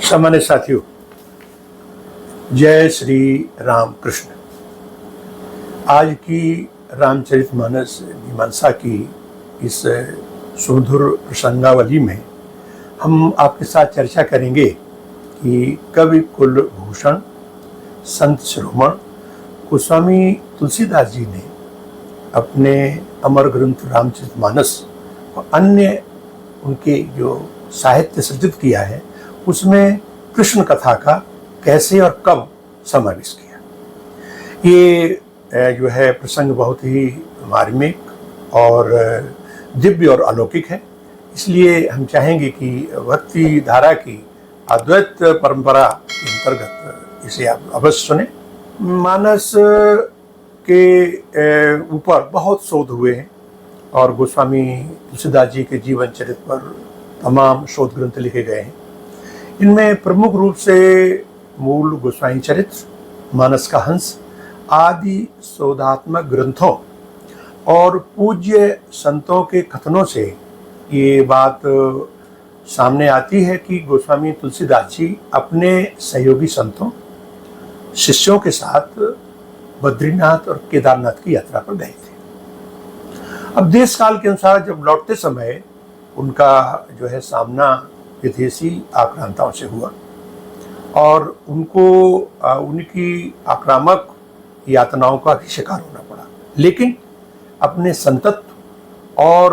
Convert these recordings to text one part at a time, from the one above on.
सामान्य साथियों, जय श्री राम कृष्ण। आज की रामचरितमानस मीमांसा की इस सुमधुर प्रसंगावली में हम आपके साथ चर्चा करेंगे कि कवि कुलभूषण संत शिरोमण गोस्वामी तुलसीदास जी ने अपने अमर ग्रंथ रामचरितमानस और अन्य उनके जो साहित्य सृजित किया है उसमें कृष्ण कथा का कैसे और कब समावेश किया। ये जो है प्रसंग बहुत ही मार्मिक और दिव्य और अलौकिक है। इसलिए हम चाहेंगे कि भक्ति धारा की अद्वैत परंपरा के अंतर्गत इसे आप अवश्य सुने। मानस के ऊपर बहुत शोध हुए हैं और गोस्वामी तुलसीदास जी के जीवन चरित्र पर तमाम शोध ग्रंथ लिखे गए हैं। इनमें प्रमुख रूप से मूल गोस्वामी चरित्र, मानस का हंस आदि शोधात्मक ग्रंथों और पूज्य संतों के कथनों से ये बात सामने आती है कि गोस्वामी तुलसीदास जी अपने सहयोगी संतों शिष्यों के साथ बद्रीनाथ और केदारनाथ की यात्रा पर गए थे। अब देश काल के अनुसार जब लौटते समय उनका जो है सामना विदेशी आक्रांताओं से हुआ और उनको उनकी आक्रामक यातनाओं का भी शिकार होना पड़ा, लेकिन अपने संतत्व और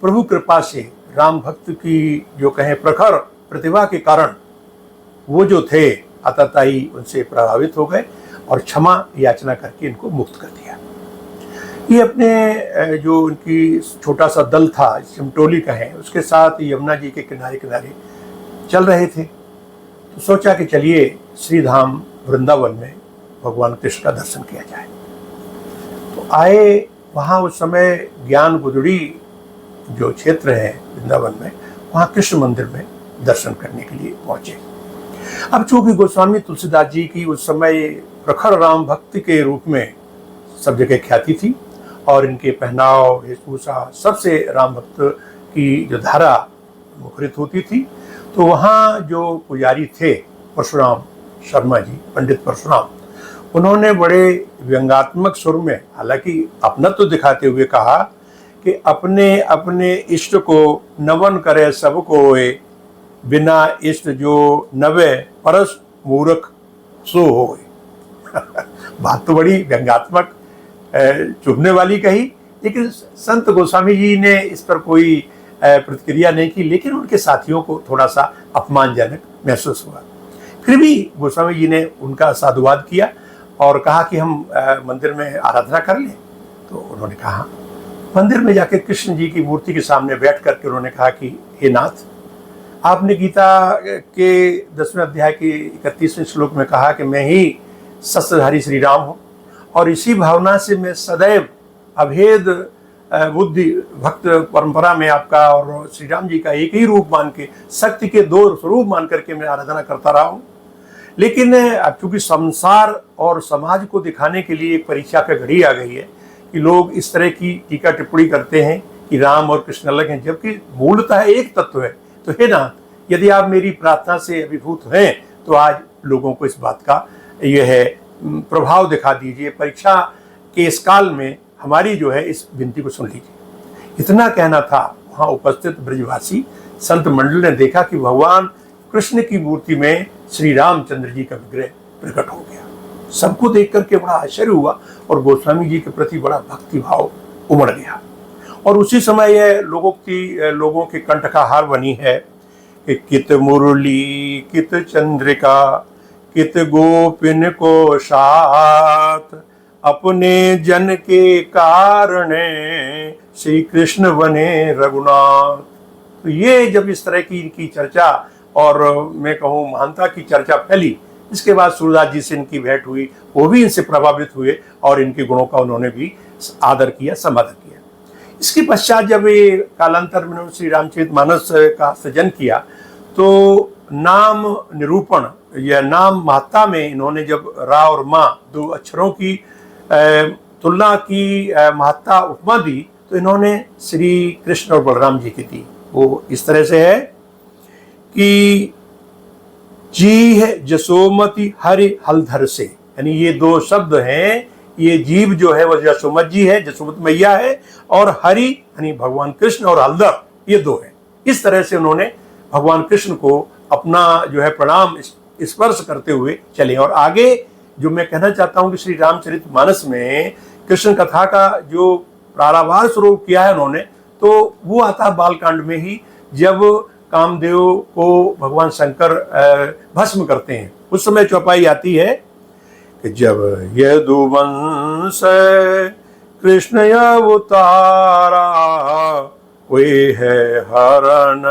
प्रभु कृपा से राम भक्त की जो कहें प्रखर प्रतिभा के कारण वो जो थे आतताई उनसे प्रभावित हो गए और क्षमा याचना करके इनको मुक्त कर दिया। ये अपने जो उनकी छोटा सा दल था, सिमटोली कहें, उसके साथ यमुना जी के किनारे किनारे चल रहे थे तो सोचा कि चलिए श्रीधाम वृंदावन में भगवान कृष्ण का दर्शन किया जाए। तो आए वहाँ। उस समय ज्ञान गुदड़ी जो क्षेत्र है वृंदावन में, वहाँ कृष्ण मंदिर में दर्शन करने के लिए पहुँचे। अब चूंकि गोस्वामी तुलसीदास जी की उस समय प्रखर राम भक्ति के रूप में सब जगह ख्याति थी और इनके पहनाव वेशभूषा सबसे राम भक्त की जो धारा मुखरित होती थी, तो वहाँ जो पुजारी थे परशुराम शर्मा जी, पंडित परशुराम, उन्होंने बड़े व्यंगात्मक सुर में हालांकि अपना तो दिखाते हुए कहा कि अपने अपने इष्ट को नवन करे सबको, बिना इष्ट जो नवे परस मूर्ख सो होए। बात तो बड़ी व्यंगात्मक चुभने वाली कही, लेकिन संत गोस्वामी जी ने इस पर कोई प्रतिक्रिया नहीं की, लेकिन उनके साथियों को थोड़ा सा अपमानजनक महसूस हुआ। फिर भी गोस्वामी जी ने उनका साधुवाद किया और कहा कि हम मंदिर में आराधना कर लें। तो उन्होंने कहा, मंदिर में जाकर कृष्ण जी की मूर्ति के सामने बैठ करके उन्होंने कहा कि हे नाथ, आपने गीता के 10वें अध्याय के 31वें श्लोक में कहा कि मैं ही शस्त्रधारी श्री राम हूँ और इसी भावना से मैं सदैव अभेद बुद्धि भक्त परंपरा में आपका और श्री राम जी का एक ही रूप मान के, शक्ति के दो स्वरूप मान करके मैं आराधना करता रहा हूँ। लेकिन अब चूंकि संसार और समाज को दिखाने के लिए एक परीक्षा का घड़ी आ गई है कि लोग इस तरह की टीका टिप्पणी करते हैं कि राम और कृष्ण अलग हैं, जबकि मूलतः एक तत्व है। तो हे नाथ, यदि आप मेरी प्रार्थना से अभिभूत हैं तो आज लोगों को इस बात का यह है प्रभाव दिखा दीजिए। परीक्षा के इस काल में हमारी जो है इस विनती को सुन लीजिए। इतना कहना था, वहाँ उपस्थित ब्रजवासी संत मंडल ने देखा कि भगवान कृष्ण की मूर्ति में श्री रामचंद्र जी का विग्रह प्रकट हो गया। सबको देख करके बड़ा आश्चर्य हुआ और गोस्वामी जी के प्रति बड़ा भक्ति भाव उमड़ गया। और उसी समय यह लोगों के कंठ का हार बनी है कि कित मुरली कित चंद्रिका कित गोपिन को साथ, अपने जन के कारण श्री कृष्ण बने रघुनाथ। तो ये जब इस तरह की इनकी चर्चा और मैं कहूँ महानता की चर्चा फैली, इसके बाद सूरदास जी से इनकी भेंट हुई, वो भी इनसे प्रभावित हुए और इनके गुणों का उन्होंने भी आदर किया, समादर किया। इसके पश्चात जब ये कालांतर में श्री रामचरितमानस का सृजन किया तो नाम निरूपण या नाम महत्ता में इन्होंने जब रा और माँ दो अक्षरों की तुलना की महत्ता उपमा दी तो इन्होंने श्री कृष्ण और बलराम जी की दी। वो इस तरह से है कि जी है जसोमति हरि हलधर से, यानी ये दो शब्द हैं। ये जीव जो है वह जसोमत जी है, जसोमत मैया है, और हरि यानी भगवान कृष्ण, और हलधर ये दो है। इस तरह से उन्होंने भगवान कृष्ण को अपना जो है प्रणाम स्पर्श करते हुए चले। और आगे जो मैं कहना चाहता हूं कि श्री रामचरितमानस में कृष्ण कथा का जो प्रारंभार शुरू किया है उन्होंने, तो वो आता बालकांड में ही, जब कामदेव को भगवान शंकर भस्म करते हैं। उस समय चौपाई आती है कि जब यदुवंश कृष्ण अवतारा, वे है हरण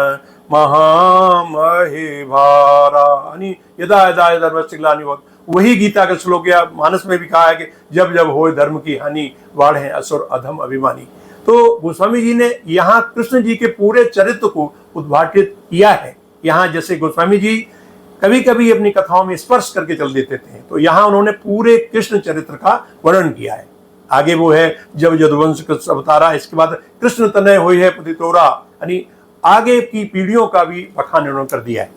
महामहि भारा, यानी यदा यदा धर्मस्य ग्लानि भवति। वही गीता का श्लोक या मानस में भी कहा है कि जब जब हो धर्म की हानि, बाढ़े असुर अधम अभिमानी। तो गोस्वामी जी ने यहाँ कृष्ण जी के पूरे चरित्र को उद्घाटित किया है। यहाँ जैसे गोस्वामी जी कभी कभी अपनी कथाओं में स्पर्श करके चल देते थे, तो यहाँ उन्होंने पूरे कृष्ण चरित्र का वर्णन किया है। आगे वो है जब यदुवंश कृष्ण अवतारा, इसके बाद कृष्ण तनय हुई है पतितोरा, यानी आगे की पीढ़ियों का भी बखान उन्होंने कर दिया है।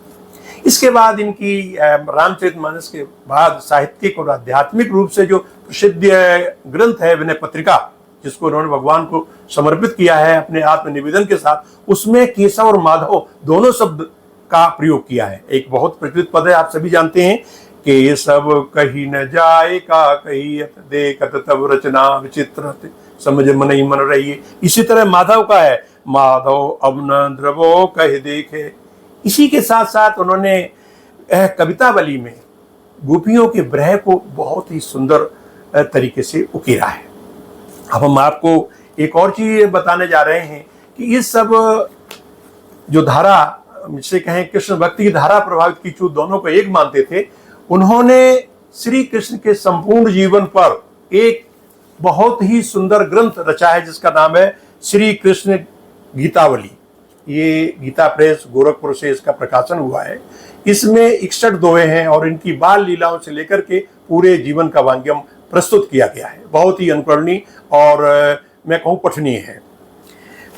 इसके बाद इनकी रामचरितमानस के बाद साहित्यिक और आध्यात्मिक रूप से जो प्रसिद्ध ग्रंथ है विनय पत्रिका, जिसको उन्होंने भगवान को समर्पित किया है अपने आत्मनिवेदन के साथ, उसमें केशव और माधव दोनों शब्द का प्रयोग किया है। एक बहुत प्रचलित पद है, आप सभी जानते हैं, केशव कही न जाए का कही देखत तब रचना विचित्र समझ मन ही मन रही। इसी तरह माधव का है, माधव अब न द्रवो कह देखे। इसी के साथ साथ उन्होंने कवितावली में गोपियों के विरह को बहुत ही सुंदर तरीके से उकेरा है। अब हम आपको एक और चीज बताने जा रहे हैं कि इस सब जो धारा, जिसे कहें कृष्ण भक्ति की धारा प्रभावित कीचू दोनों को एक मानते थे, उन्होंने श्री कृष्ण के संपूर्ण जीवन पर एक बहुत ही सुंदर ग्रंथ रचा है, जिसका नाम है श्री कृष्ण गीतावली। ये गीता प्रेस गोरखपुर से इसका प्रकाशन हुआ है। इसमें 61 दोहे हैं और इनकी बाल लीलाओं से लेकर के पूरे जीवन का वांग्यम प्रस्तुत किया गया है। बहुत ही अनुकरणीय और मैं कहूँ पठनीय है।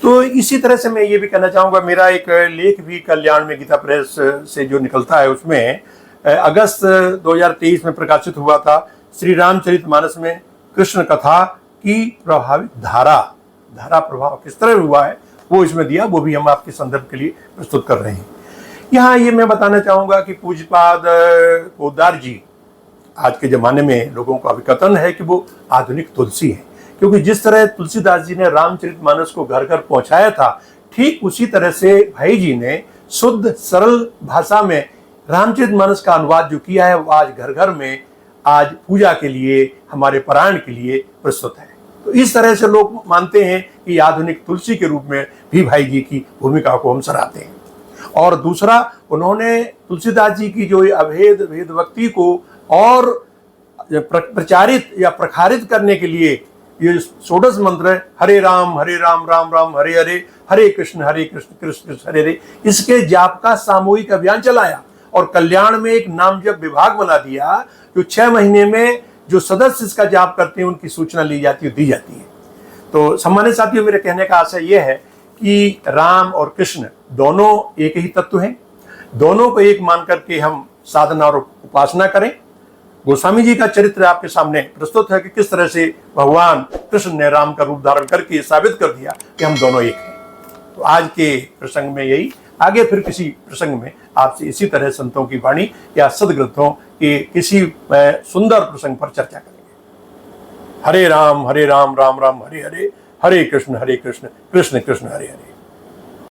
तो इसी तरह से मैं ये भी कहना चाहूँगा, मेरा एक लेख भी कल्याण में गीता प्रेस से जो निकलता है, उसमें अगस्त 2023 में प्रकाशित हुआ था। श्री रामचरितमानस में कृष्ण कथा की प्रभावित धारा प्रभाव किस तरह हुआ है वो इसमें दिया, वो भी हम आपके संदर्भ के लिए प्रस्तुत कर रहे हैं। यहाँ ये मैं बताना चाहूँगा कि पूज्यपाद पोद्दार जी, आज के ज़माने में लोगों का अभिकथन है कि वो आधुनिक तुलसी है, क्योंकि जिस तरह तुलसीदास जी ने रामचरितमानस को घर घर पहुँचाया था, ठीक उसी तरह से भाई जी ने शुद्ध सरल भाषा में रामचरितमानस का अनुवाद जो किया है, वो आज घर घर में आज पूजा के लिए, हमारे पारायण के लिए प्रस्तुत है। तो इस तरह से लोग मानते हैं कि आधुनिक तुलसी के रूप में भी भाई जी की भूमिका को हम सराहते हैं। और दूसरा, उन्होंने तुलसीदास जी की जो अभेद भेद भक्ति को और प्रचारित या प्रखारित करने के लिए ये षोडश मंत्र है, हरे राम राम राम हरे हरे, हरे कृष्ण कृष्ण कृष्ण हरे हरे, इसके जाप का सामूहिक अभियान चलाया और कल्याण में एक नाम जप विभाग बना दिया, जो 6 महीने में जो सदस्य इसका जाप करते हैं उनकी सूचना ली जाती है, दी जाती है। तो सम्मानित साथियों, मेरे कहने का आशय यह है कि राम और कृष्ण दोनों एक ही तत्व हैं, दोनों को एक मान करके हम साधना और उपासना करें। गोस्वामी जी का चरित्र आपके सामने प्रस्तुत है कि किस तरह से भगवान कृष्ण ने राम का रूप धारण करके साबित कर दिया कि हम दोनों एक हैं। तो आज के प्रसंग में यही, आगे फिर किसी प्रसंग में आपसे इसी तरह संतों की वाणी या सदग्रंथों के किसी सुंदर प्रसंग पर चर्चा करेंगे। हरे राम राम राम हरे हरे, हरे कृष्ण कृष्ण कृष्ण हरे हरे।